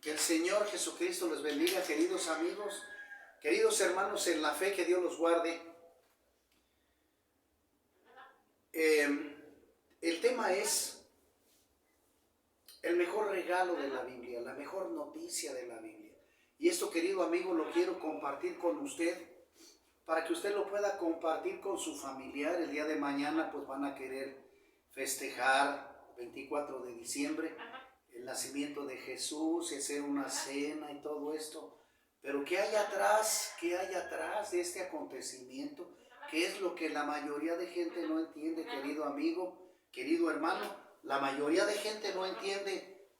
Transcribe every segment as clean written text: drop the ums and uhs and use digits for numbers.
Que el Señor Jesucristo los bendiga, queridos amigos, queridos hermanos en la fe, que Dios los guarde. El tema es el mejor regalo de la Biblia, la mejor noticia de la Biblia. Y esto, querido amigo, lo quiero compartir con usted para que usted lo pueda compartir con su familiar. El día de mañana pues van a querer festejar 24 de diciembre el nacimiento de Jesús y hacer una cena y todo esto. Pero ¿qué hay atrás? ¿Qué hay atrás de este acontecimiento? ¿Qué es lo que la mayoría de gente no entiende, querido amigo, querido hermano? La mayoría de gente no entiende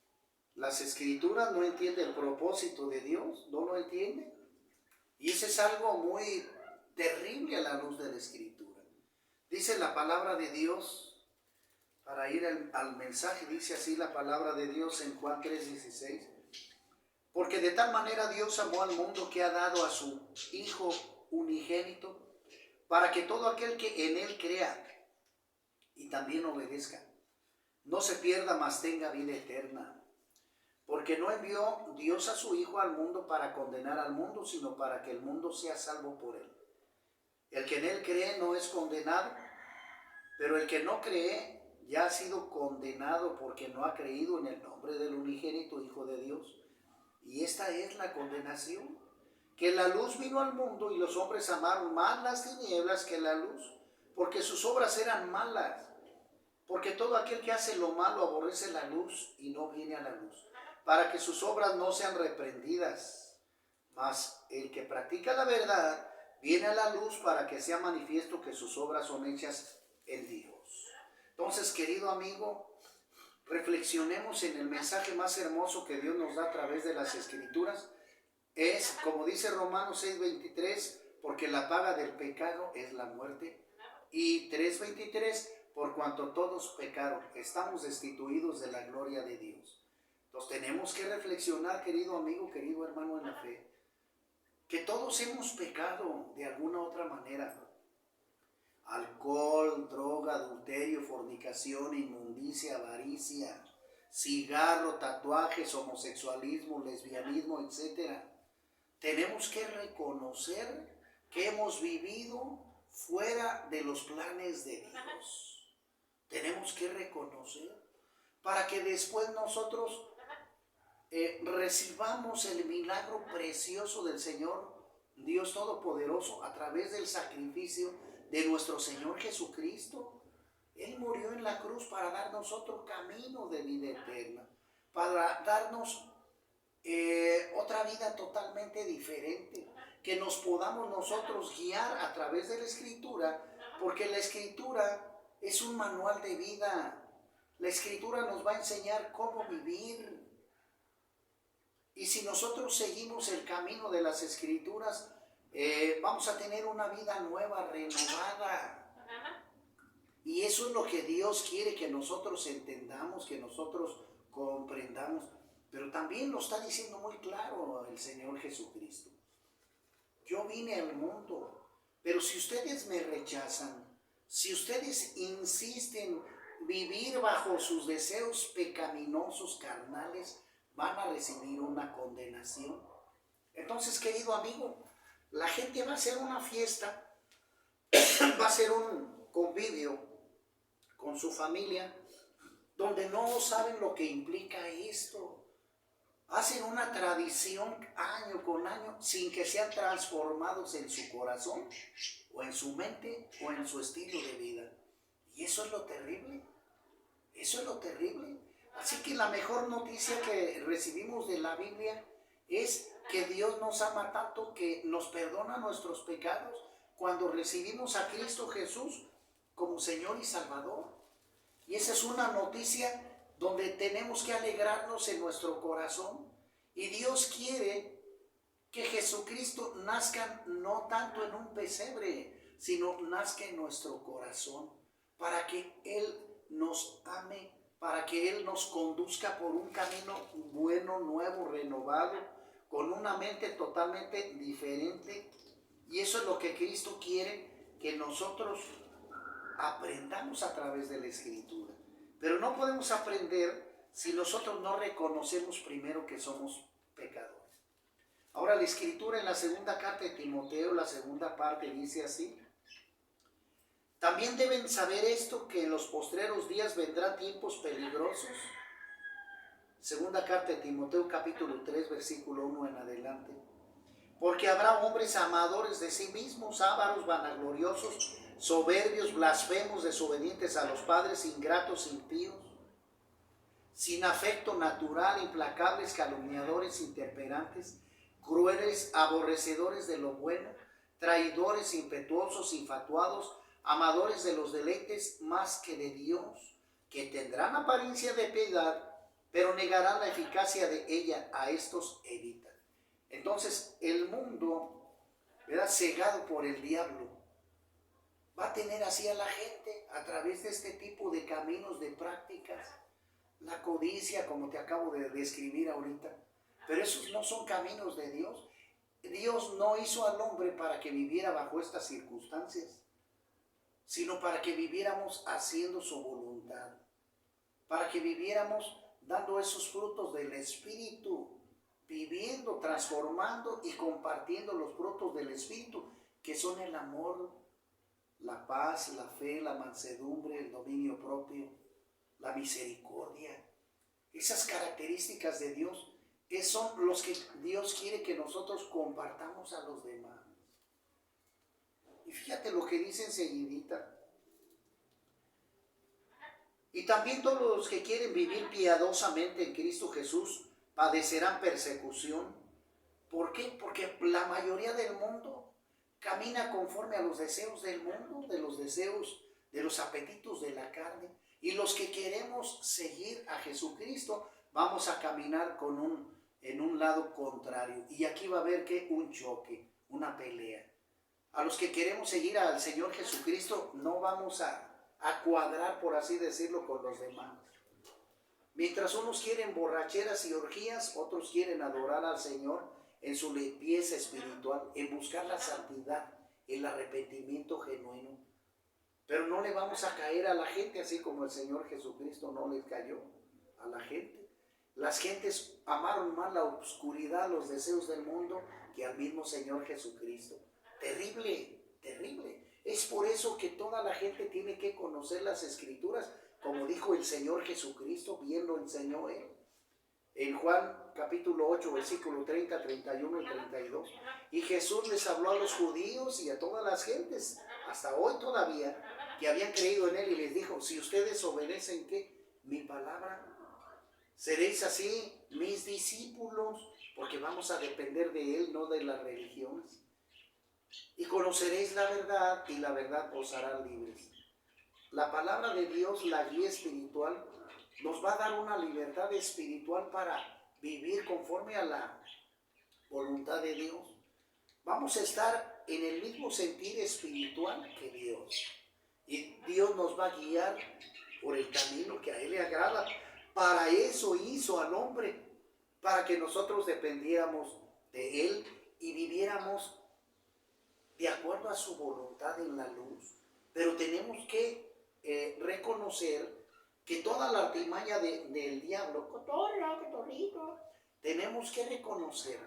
las escrituras, no entiende el propósito de Dios, no lo entiende. Y eso es algo muy terrible a la luz de la escritura. Dice la palabra de Dios, para ir al mensaje, dice así la palabra de Dios en Juan 3:16. Porque de tal manera Dios amó al mundo que ha dado a su Hijo unigénito, para que todo aquel que en Él crea y también obedezca, no se pierda, mas tenga vida eterna. Porque no envió Dios a su Hijo al mundo para condenar al mundo, sino para que el mundo sea salvo por Él. El que en Él cree no es condenado, pero el que no cree ya ha sido condenado porque no ha creído en el nombre del unigénito Hijo de Dios. Y esta es la condenación, que la luz vino al mundo y los hombres amaron más las tinieblas que la luz, porque sus obras eran malas. Porque todo aquel que hace lo malo aborrece la luz y no viene a la luz, para que sus obras no sean reprendidas. Mas el que practica la verdad viene a la luz para que sea manifiesto que sus obras son hechas en Dios. Entonces, querido amigo, reflexionemos en el mensaje más hermoso que Dios nos da a través de las Escrituras. Es, como dice Romanos 6:23, porque la paga del pecado es la muerte. Y 3:23, por cuanto todos pecaron, estamos destituidos de la gloria de Dios. Entonces tenemos que reflexionar, querido amigo, querido hermano en la fe, que todos hemos pecado de alguna u otra manera. Alcohol, droga, adulterio, fornicación, inmundicia, avaricia, cigarro, tatuajes, homosexualismo, lesbianismo, etc. Tenemos que reconocer que hemos vivido fuera de los planes de Dios. Tenemos que reconocer para que después nosotros recibamos el milagro precioso del Señor Dios Todopoderoso a través del sacrificio de nuestro Señor Jesucristo. Él murió en la cruz para darnos otro camino de vida eterna, para darnos otra vida totalmente diferente, que nos podamos nosotros guiar a través de la Escritura, porque la Escritura es un manual de vida. La Escritura nos va a enseñar cómo vivir. Y si nosotros seguimos el camino de las Escrituras, vamos a tener una vida nueva, renovada. Y eso es lo que Dios quiere que nosotros entendamos, que nosotros comprendamos. Pero también lo está diciendo muy claro el Señor Jesucristo. Yo vine al mundo, pero si ustedes me rechazan, si ustedes insisten en vivir bajo sus deseos pecaminosos, carnales, van a recibir una condenación. Entonces, querido amigo, la gente va a hacer una fiesta, va a hacer un convivio con su familia, donde no saben lo que implica esto. Hacen una tradición año con año sin que sean transformados en su corazón, o en su mente, o en su estilo de vida. Y eso es lo terrible. Eso es lo terrible. Así que la mejor noticia que recibimos de la Biblia es que Dios nos ama tanto que nos perdona nuestros pecados cuando recibimos a Cristo Jesús como Señor y Salvador. Y esa es una noticia donde tenemos que alegrarnos en nuestro corazón. Y Dios quiere que Jesucristo nazca no tanto en un pesebre, sino nazca en nuestro corazón, para que Él nos ame, para que Él nos conduzca por un camino bueno, nuevo, renovado, con una mente totalmente diferente. Y eso es lo que Cristo quiere que nosotros aprendamos a través de la Escritura. Pero no podemos aprender si nosotros no reconocemos primero que somos pecadores. Ahora la escritura en la segunda carta de Timoteo, la segunda parte, dice así: también deben saber esto, que en los postreros días vendrán tiempos peligrosos. Segunda carta de Timoteo, capítulo 3, versículo 1 en adelante. Porque habrá hombres amadores de sí mismos, ávaros, vanagloriosos, soberbios, blasfemos, desobedientes a los padres, ingratos, impíos, sin afecto natural, implacables, calumniadores, intemperantes, crueles, aborrecedores de lo bueno, traidores, impetuosos, infatuados, amadores de los deleites más que de Dios, que tendrán apariencia de piedad, pero negarán la eficacia de ella. A estos evita. Entonces el mundo, ¿verdad?, cegado por el diablo, va a tener así a la gente a través de este tipo de caminos, de prácticas. La codicia, como te acabo de describir ahorita. Pero esos no son caminos de Dios. Dios no hizo al hombre para que viviera bajo estas circunstancias, sino para que viviéramos haciendo su voluntad, para que viviéramos dando esos frutos del Espíritu, viviendo, transformando y compartiendo los frutos del Espíritu, que son el amor, la paz, la fe, la mansedumbre, el dominio propio, la misericordia. Esas características de Dios, que son los que Dios quiere que nosotros compartamos a los demás. Y fíjate lo que dice enseguidita. Y también todos los que quieren vivir piadosamente en Cristo Jesús padecerán persecución. ¿Por qué? Porque la mayoría del mundo camina conforme a los deseos del mundo, de los deseos, de los apetitos de la carne. Y los que queremos seguir a Jesucristo, vamos a caminar en un lado contrario. Y aquí va a haber que un choque, una pelea. A los que queremos seguir al Señor Jesucristo, no vamos a cuadrar, por así decirlo, con los demás. Mientras unos quieren borracheras y orgías, otros quieren adorar al Señor en su limpieza espiritual, en buscar la santidad, el arrepentimiento genuino. Pero no le vamos a caer a la gente así como el Señor Jesucristo no le cayó a la gente. Las gentes amaron más la oscuridad, los deseos del mundo, que al mismo Señor Jesucristo. Terrible, terrible. Es por eso que toda la gente tiene que conocer las Escrituras, como dijo el Señor Jesucristo, bien lo enseñó Él. En Juan capítulo 8, versículo 30, 31 y 32. Y Jesús les habló a los judíos y a todas las gentes, hasta hoy todavía, que habían creído en Él, y les dijo: si ustedes obedecen, ¿qué? Mi palabra, seréis así mis discípulos, porque vamos a depender de Él, no de las religiones. Y conoceréis la verdad, y la verdad os hará libres. La palabra de Dios, la guía espiritual, nos va a dar una libertad espiritual para vivir conforme a la voluntad de Dios. Vamos a estar en el mismo sentir espiritual que Dios. Y Dios nos va a guiar por el camino que a Él le agrada. Para eso hizo al hombre, para que nosotros dependiéramos de Él y viviéramos de acuerdo a su voluntad en la luz. Pero tenemos que reconocer que toda la artimaña del diablo, tenemos que reconocer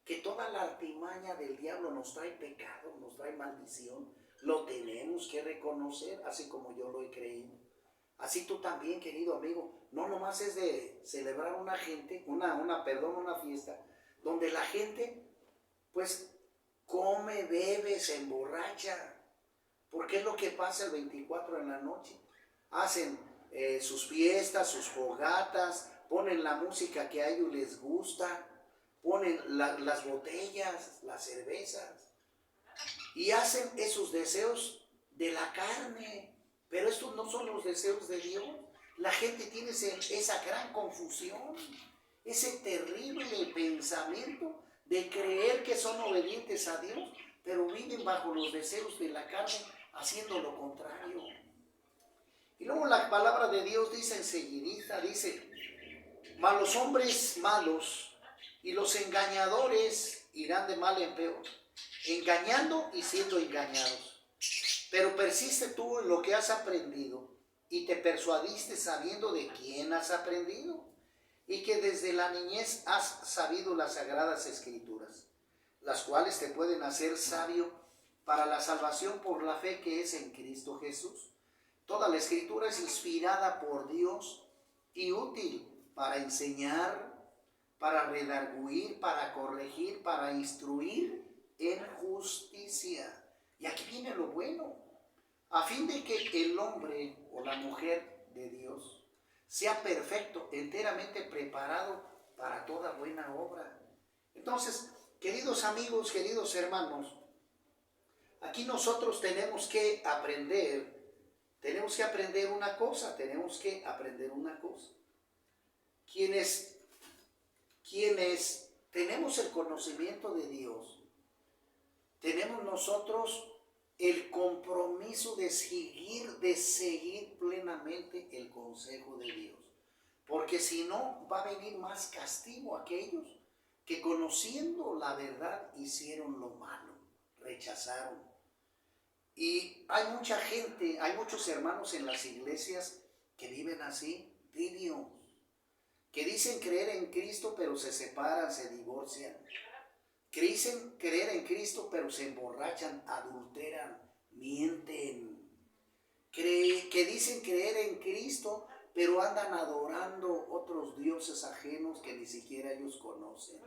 que toda la artimaña del diablo nos trae pecado, nos trae maldición. Lo tenemos que reconocer, así como yo lo he creído. Así tú también, querido amigo. No nomás es de celebrar una fiesta, donde la gente, pues, come, bebe, se emborracha. Porque es lo que pasa el 24 en la noche. Hacen sus fiestas, sus fogatas, ponen la música que a ellos les gusta, ponen las botellas, las cervezas, y hacen esos deseos de la carne. Pero estos no son los deseos de Dios. La gente tiene esa gran confusión, ese terrible pensamiento de creer que son obedientes a Dios, pero viven bajo los deseos de la carne, haciendo lo contrario. Y luego la palabra de Dios dice enseguidita, dice: mas los hombres malos y los engañadores irán de mal en peor, engañando y siendo engañados. Pero persiste tú en lo que has aprendido y te persuadiste sabiendo de quién has aprendido, y que desde la niñez has sabido las sagradas escrituras, las cuales te pueden hacer sabio para la salvación por la fe que es en Cristo Jesús. Toda la escritura es inspirada por Dios y útil para enseñar, para redarguir, para corregir, para instruir en justicia. Y aquí viene lo bueno, a fin de que el hombre o la mujer de Dios sea perfecto, enteramente preparado para toda buena obra. Entonces, queridos amigos, queridos hermanos, aquí nosotros tenemos que aprender una cosa, Quienes tenemos el conocimiento de Dios, tenemos nosotros el compromiso de seguir plenamente el consejo de Dios. Porque si no, va a venir más castigo a aquellos que conociendo la verdad hicieron lo malo, rechazaron. Y hay mucha gente, hay muchos hermanos en las iglesias que viven así, tibios, que dicen creer en Cristo pero se separan, se divorcian. Que dicen creer en Cristo pero se emborrachan, adulteran, mienten. Que dicen creer en Cristo pero andan adorando otros dioses ajenos que ni siquiera ellos conocen.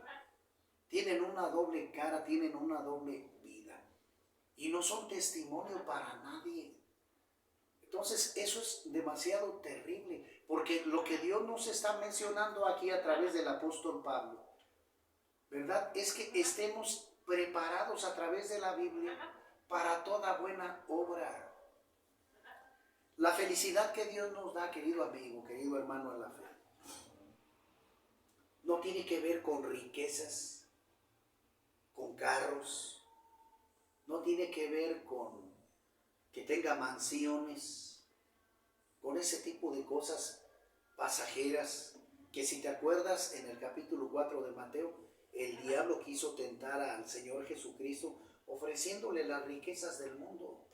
Tienen una doble cara, tienen una doble vida y no son testimonio para nadie. Entonces eso es demasiado terrible, porque lo que Dios nos está mencionando aquí a través del apóstol Pablo, ¿verdad? Es que estemos preparados a través de la Biblia para toda buena obra. La felicidad que Dios nos da, querido amigo, querido hermano en la fe, no tiene que ver con riquezas, con carros, no tiene que ver con que tenga mansiones, con ese tipo de cosas pasajeras, que si te acuerdas en el capítulo 4 de Mateo, el diablo quiso tentar al Señor Jesucristo ofreciéndole las riquezas del mundo,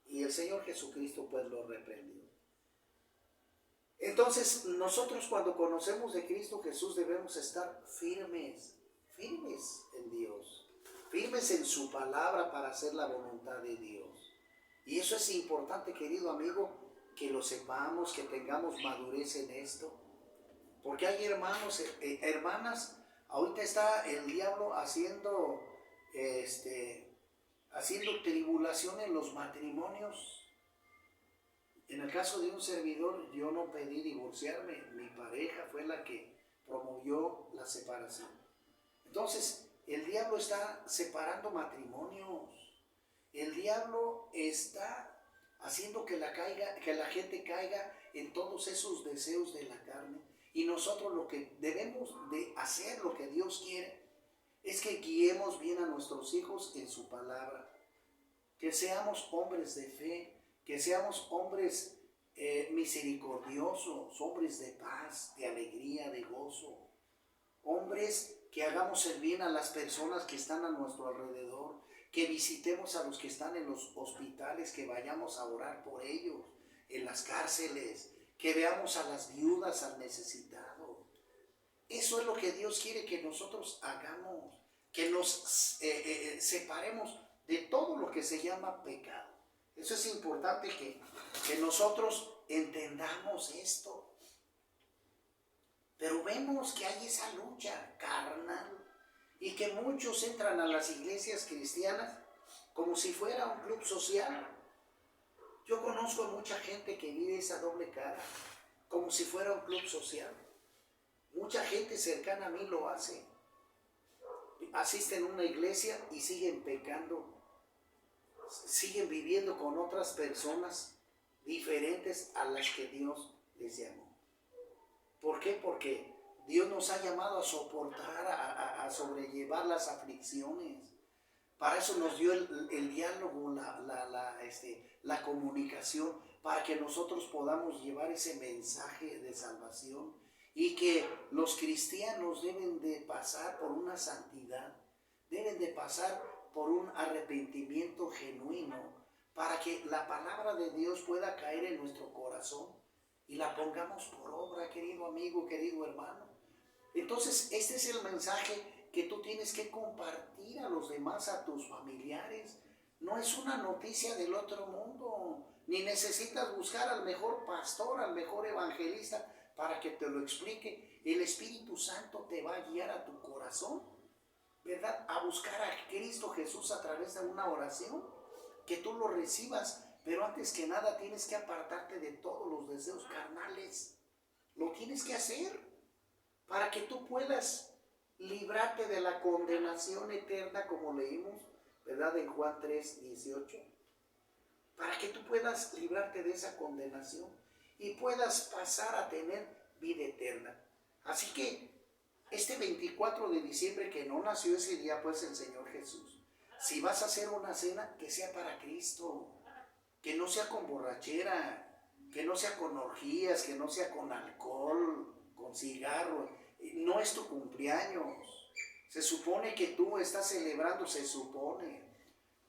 y el Señor Jesucristo pues lo reprendió. Entonces nosotros cuando conocemos de Cristo Jesús debemos estar firmes en Dios, firmes en su palabra para hacer la voluntad de Dios. Y eso es importante, querido amigo, que lo sepamos, que tengamos madurez en esto. Porque hay hermanos, hermanas, ahorita está el diablo haciendo tribulación en los matrimonios. En el caso de un servidor, yo no pedí divorciarme, mi pareja fue la que promovió la separación. Entonces, el diablo está separando matrimonios. El diablo está haciendo que la gente caiga en todos esos deseos de la carne. Y nosotros lo que debemos de hacer, lo que Dios quiere, es que guiemos bien a nuestros hijos en su palabra. Que seamos hombres de fe, que seamos hombres misericordiosos, hombres de paz, de alegría, de gozo. Hombres que hagamos el bien a las personas que están a nuestro alrededor, que visitemos a los que están en los hospitales, que vayamos a orar por ellos, en las cárceles, que veamos a las viudas, al necesitado. Eso es lo que Dios quiere que nosotros hagamos, que nos separemos de todo lo que se llama pecado. Eso es importante que nosotros entendamos esto. Pero vemos que hay esa lucha carnal y que muchos entran a las iglesias cristianas como si fuera un club social. Yo conozco a mucha gente que vive esa doble cara, como si fuera un club social. Mucha gente cercana a mí lo hace. Asisten a una iglesia y siguen pecando, siguen viviendo con otras personas diferentes a las que Dios les llamó. ¿Por qué? Porque Dios nos ha llamado a soportar, a sobrellevar las aflicciones. Para eso nos dio el diálogo, la comunicación, para que nosotros podamos llevar ese mensaje de salvación. Y que los cristianos deben de pasar por una santidad, deben de pasar por un arrepentimiento genuino, para que la palabra de Dios pueda caer en nuestro corazón y la pongamos por obra, querido amigo, querido hermano. Entonces, este es el mensaje que tú tienes que compartir a los demás, a tus familiares. No es una noticia del otro mundo, ni necesitas buscar al mejor pastor, al mejor evangelista para que te lo explique. El Espíritu Santo te va a guiar a tu corazón, ¿verdad? A buscar a Cristo Jesús a través de una oración, que tú lo recibas, pero antes que nada tienes que apartarte de todos los deseos carnales. Lo tienes que hacer para que tú puedas librarte de la condenación eterna, como leímos, ¿verdad? En Juan 3:18. Para que tú puedas librarte de esa condenación y puedas pasar a tener vida eterna. Así que este 24 de diciembre, que no nació ese día, pues, el Señor Jesús, si vas a hacer una cena, que sea para Cristo, que no sea con borrachera, que no sea con orgías, que no sea con alcohol, con cigarro. No es tu cumpleaños. Se supone que tú estás celebrando, se supone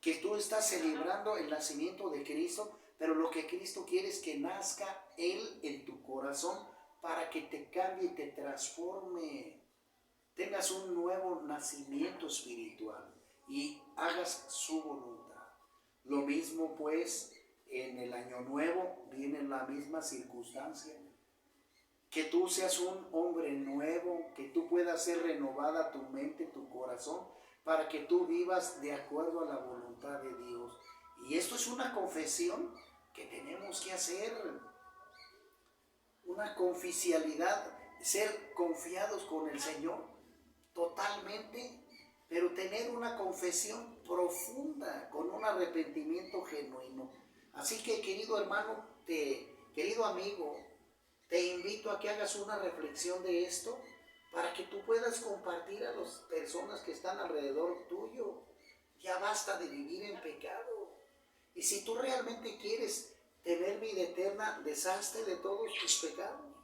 que tú estás celebrando el nacimiento de Cristo, pero lo que Cristo quiere es que nazca Él en tu corazón para que te cambie y te transforme, tengas un nuevo nacimiento espiritual y hagas su voluntad. Lo mismo, pues, en el año nuevo viene la misma circunstancia. Que tú seas un hombre nuevo, que tú puedas ser renovada tu mente, tu corazón, para que tú vivas de acuerdo a la voluntad de Dios. Y esto es una confesión que tenemos que hacer, una confidencialidad, ser confiados con el Señor totalmente, pero tener una confesión profunda, con un arrepentimiento genuino. Así que, querido hermano, querido amigo, te invito a que hagas una reflexión de esto para que tú puedas compartir a las personas que están alrededor tuyo. Ya basta de vivir en pecado. Y si tú realmente quieres tener vida eterna, deshazte de todos tus pecados.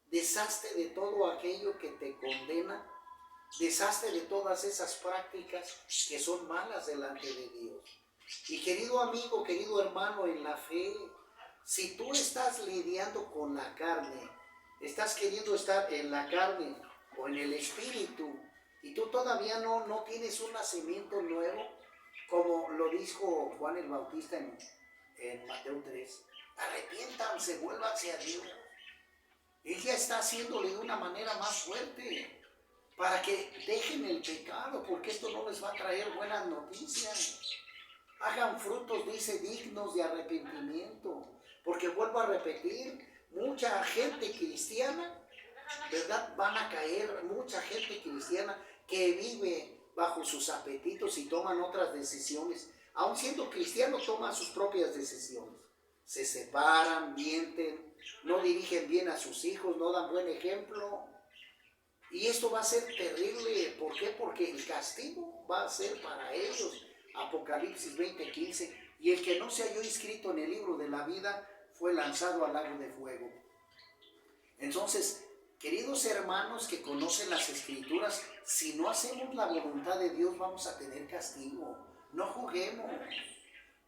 Deshazte de todo aquello que te condena. Deshazte de todas esas prácticas que son malas delante de Dios. Y querido amigo, querido hermano en la fe, si tú estás lidiando con la carne, estás queriendo estar en la carne o en el espíritu, y tú todavía no tienes un nacimiento nuevo, como lo dijo Juan el Bautista en Mateo 3, arrepiéntanse, vuélvanse a Dios. Él ya está haciéndole de una manera más fuerte, para que dejen el pecado, porque esto no les va a traer buenas noticias. Hagan frutos, dice, dignos de arrepentimiento. Porque vuelvo a repetir, mucha gente cristiana, ¿verdad? Van a caer, mucha gente cristiana que vive bajo sus apetitos y toman otras decisiones. Aun siendo cristiano, toman sus propias decisiones. Se separan, mienten, no dirigen bien a sus hijos, no dan buen ejemplo. Y esto va a ser terrible. ¿Por qué? Porque el castigo va a ser para ellos. Apocalipsis 20:15. Y el que no se halló inscrito en el libro de la vida fue lanzado al lago de fuego. Entonces, queridos hermanos que conocen las Escrituras, si no hacemos la voluntad de Dios vamos a tener castigo. No juguemos.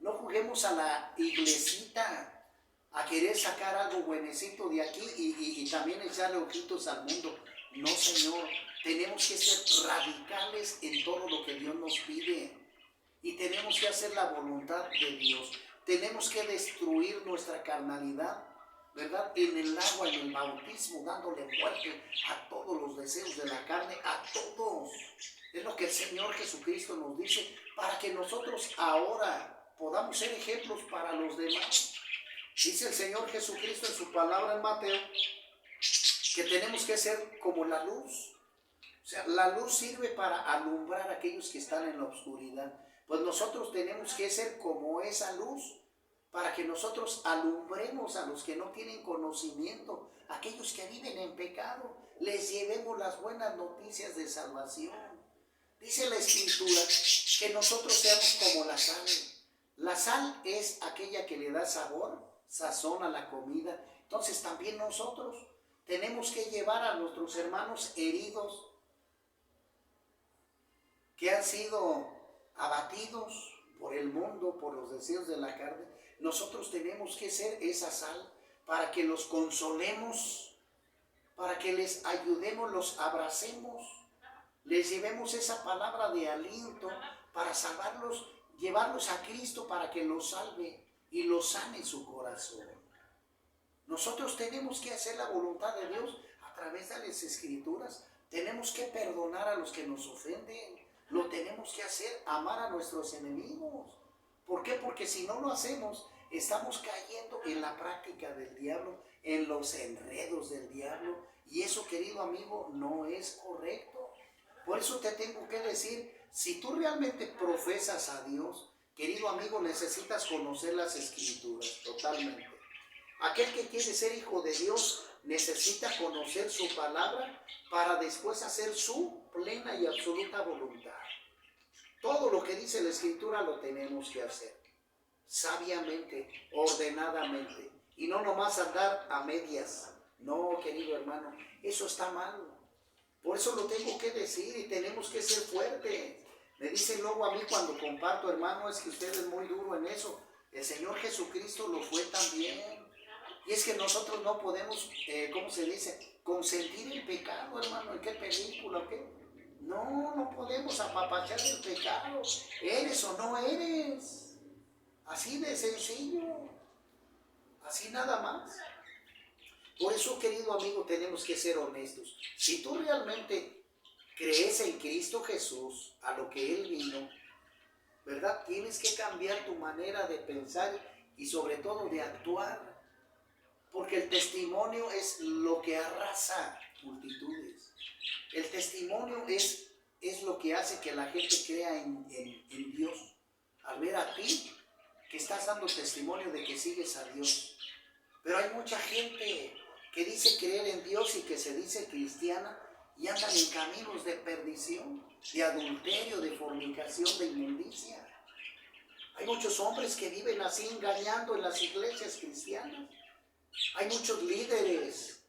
No juguemos a la iglesita, a querer sacar algo buenecito de aquí y también echarle ojitos al mundo. No, Señor, tenemos que ser radicales en todo lo que Dios nos pide y tenemos que hacer la voluntad de Dios. Tenemos que destruir nuestra carnalidad, ¿verdad? En el agua, en el bautismo, dándole muerte a todos los deseos de la carne, a todos. Es lo que el Señor Jesucristo nos dice, para que nosotros ahora podamos ser ejemplos para los demás. Dice el Señor Jesucristo en su palabra en Mateo, que tenemos que ser como la luz. O sea, la luz sirve para alumbrar a aquellos que están en la oscuridad. Pues nosotros tenemos que ser como esa luz, para que nosotros alumbremos a los que no tienen conocimiento, a aquellos que viven en pecado, les llevemos las buenas noticias de salvación. Dice la Escritura que nosotros seamos como la sal. La sal es aquella que le da sabor, sazón a la comida. Entonces también nosotros tenemos que llevar a nuestros hermanos heridos, que han sido abatidos por el mundo, por los deseos de la carne. Nosotros tenemos que ser esa sal para que los consolemos, para que les ayudemos, los abracemos, les llevemos esa palabra de aliento para salvarlos, llevarlos a Cristo para que los salve y los sane su corazón. Nosotros tenemos que hacer la voluntad de Dios a través de las Escrituras. Tenemos que perdonar a los que nos ofenden. Lo tenemos que hacer, amar a nuestros enemigos. ¿Por qué? Porque si no lo hacemos, estamos cayendo en la práctica del diablo, en los enredos del diablo. Y eso, querido amigo, no es correcto. Por eso te tengo que decir, si tú realmente profesas a Dios, querido amigo, necesitas conocer las Escrituras totalmente. Aquel que quiere ser hijo de Dios necesita conocer su palabra para después hacer su plena y absoluta voluntad. Todo lo que dice la Escritura lo tenemos que hacer sabiamente, ordenadamente, y no nomás andar a medias. No, querido hermano, eso está mal. Por eso lo tengo que decir y tenemos que ser fuertes. Me dicen luego a mí cuando comparto, hermano, es que usted es muy duro en eso. El Señor Jesucristo lo fue también. Y es que nosotros no podemos, ¿cómo se dice? Consentir el pecado, hermano. ¿En qué película o qué? No, no podemos apapachar el pecado. ¿Eres o no eres? Así de sencillo. Así nada más. Por eso, querido amigo, tenemos que ser honestos. Si tú realmente crees en Cristo Jesús, a lo que Él vino, ¿verdad? Tienes que cambiar tu manera de pensar y sobre todo de actuar. Porque el testimonio es lo que arrasa multitudes. El testimonio es lo que hace que la gente crea en Dios. Al ver a ti, que estás dando testimonio de que sigues a Dios. Pero hay mucha gente que dice creer en Dios y que se dice cristiana y andan en caminos de perdición, de adulterio, de fornicación, de inmundicia. Hay muchos hombres que viven así engañando en las iglesias cristianas. Hay muchos líderes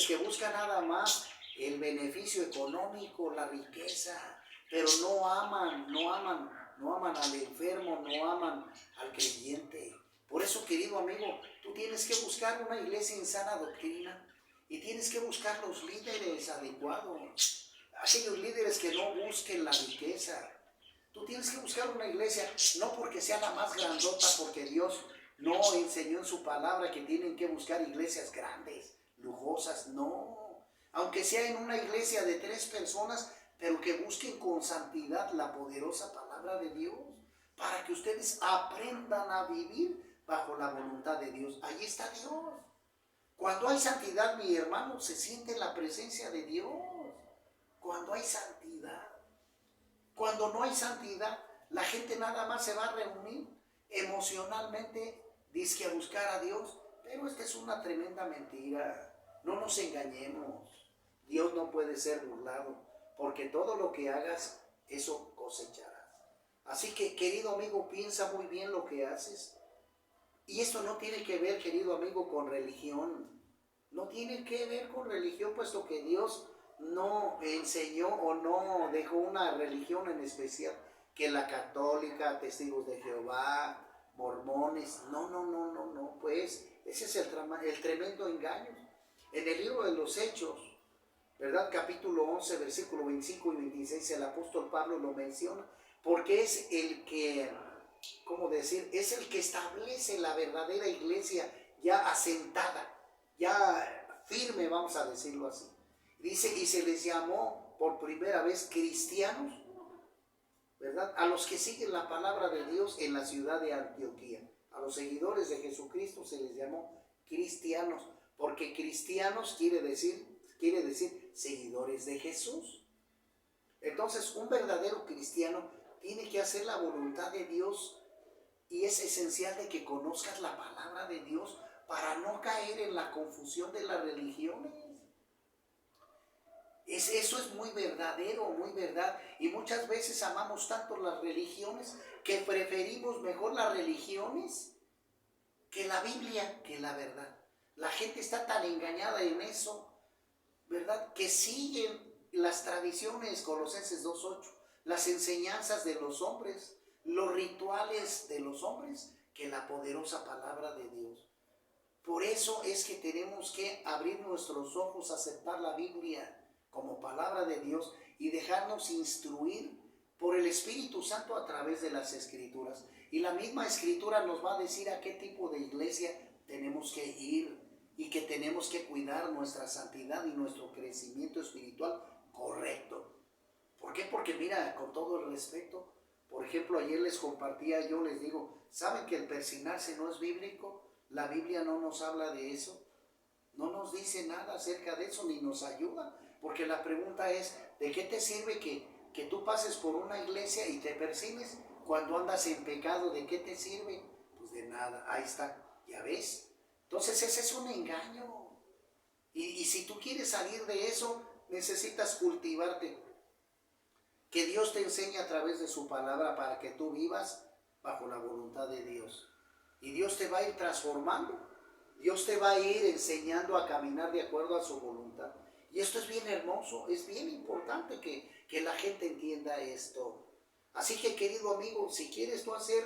que buscan nada más el beneficio económico, la riqueza, pero no aman al enfermo, no aman al creyente. Por eso, querido amigo, tú tienes que buscar una iglesia en sana doctrina y tienes que buscar los líderes adecuados, aquellos líderes que no busquen la riqueza. Tú tienes que buscar una iglesia, no porque sea la más grandota, porque Dios no enseñó en su palabra que tienen que buscar iglesias grandes, lujosas, no. Aunque sea en una iglesia de 3 personas, pero que busquen con santidad la poderosa palabra de Dios, para que ustedes aprendan a vivir bajo la voluntad de Dios. Allí está Dios. Cuando hay santidad, mi hermano, se siente la presencia de Dios. Cuando hay santidad. Cuando no hay santidad, la gente nada más se va a reunir emocionalmente, dizque a buscar a Dios, pero esta es una tremenda mentira. No nos engañemos. Dios no puede ser burlado, porque todo lo que hagas, eso cosecharás. Así que, querido amigo, piensa muy bien lo que haces. Y esto no tiene que ver, querido amigo, con religión. No tiene que ver con religión, puesto que Dios no enseñó o no dejó una religión en especial, que la católica, testigos de Jehová, mormones. No, pues ese es el tremendo engaño. En el libro de los Hechos, ¿verdad? Capítulo 11, versículo 25 y 26, el apóstol Pablo lo menciona, porque es el que, ¿cómo decir? Es el que establece la verdadera iglesia ya asentada, ya firme, vamos a decirlo así. Dice, y se les llamó por primera vez cristianos, ¿verdad? A los que siguen la palabra de Dios en la ciudad de Antioquía. A los seguidores de Jesucristo se les llamó cristianos, porque cristianos quiere decir seguidores de Jesús. Entonces, un verdadero cristiano tiene que hacer la voluntad de Dios y es esencial de que conozcas la palabra de Dios para no caer en la confusión de las religiones. Eso es muy verdadero, muy verdad. Y muchas veces amamos tanto las religiones que preferimos mejor las religiones que la Biblia, que la verdad. La gente está tan engañada en eso, ¿verdad? Que siguen las tradiciones, Colosenses 2:8, las enseñanzas de los hombres, los rituales de los hombres, que la poderosa palabra de Dios. Por eso es que tenemos que abrir nuestros ojos, aceptar la Biblia como palabra de Dios y dejarnos instruir por el Espíritu Santo a través de las Escrituras. Y la misma Escritura nos va a decir a qué tipo de iglesia tenemos que ir y que tenemos que cuidar nuestra santidad y nuestro crecimiento espiritual correcto. ¿Por qué? Porque mira, con todo el respeto, por ejemplo, ayer les compartía, yo les digo, ¿saben que el persignarse no es bíblico? La Biblia no nos habla de eso, no nos dice nada acerca de eso, ni nos ayuda, porque la pregunta es, ¿de qué te sirve que tú pases por una iglesia y te persignes cuando andas en pecado? ¿De qué te sirve? Pues de nada, ahí está, ya ves. Entonces ese es un engaño. Y si tú quieres salir de eso, necesitas cultivarte. Que Dios te enseñe a través de su palabra para que tú vivas bajo la voluntad de Dios. Y Dios te va a ir transformando. Dios te va a ir enseñando a caminar de acuerdo a su voluntad. Y esto es bien hermoso, es bien importante que la gente entienda esto. Así que, querido amigo, si quieres tú hacer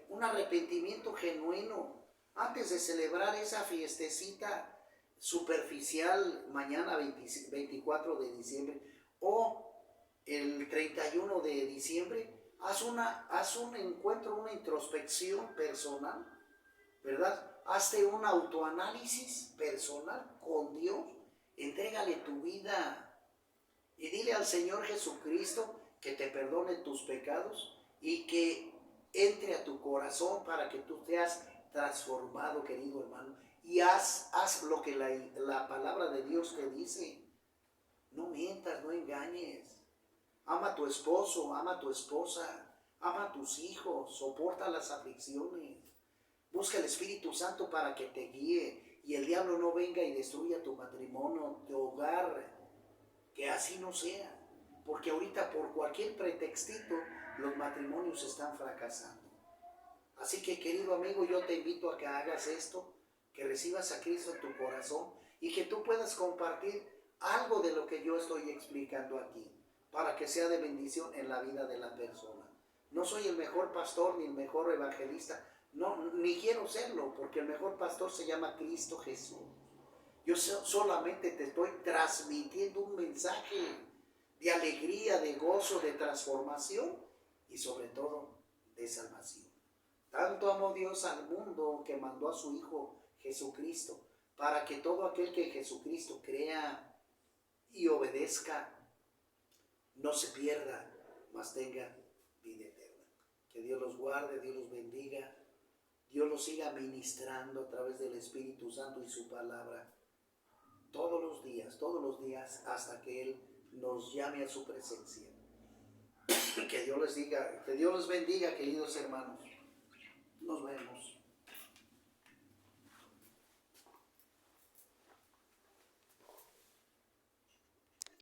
un arrepentimiento genuino antes de celebrar esa fiestecita superficial mañana 24 de diciembre o el 31 de diciembre, haz un encuentro, una introspección personal, ¿verdad? Hazte un autoanálisis personal con Dios, entrégale tu vida y dile al Señor Jesucristo que te perdone tus pecados y que entre a tu corazón para que tú seas transformado, querido hermano. Y haz lo que la palabra de Dios te dice. No mientas, no engañes. Ama a tu esposo, ama a tu esposa, ama a tus hijos, soporta las aflicciones. Busca el Espíritu Santo para que te guíe y el diablo no venga y destruya tu matrimonio, tu hogar. Que así no sea, porque ahorita por cualquier pretextito los matrimonios están fracasando. Así que, querido amigo, yo te invito a que hagas esto, que recibas a Cristo en tu corazón y que tú puedas compartir algo de lo que yo estoy explicando aquí, para que sea de bendición en la vida de la persona. No soy el mejor pastor ni el mejor evangelista, no, ni quiero serlo, porque el mejor pastor se llama Cristo Jesús. Yo solamente te estoy transmitiendo un mensaje de alegría, de gozo, de transformación y sobre todo de salvación. Tanto amó Dios al mundo que mandó a su Hijo Jesucristo, para que todo aquel que Jesucristo crea y obedezca no se pierda, mas tenga vida eterna. Que Dios los guarde, Dios los bendiga, Dios los siga ministrando a través del Espíritu Santo y su palabra todos los días hasta que Él nos llame a su presencia. Que Dios les bendiga, queridos hermanos. Nos vemos.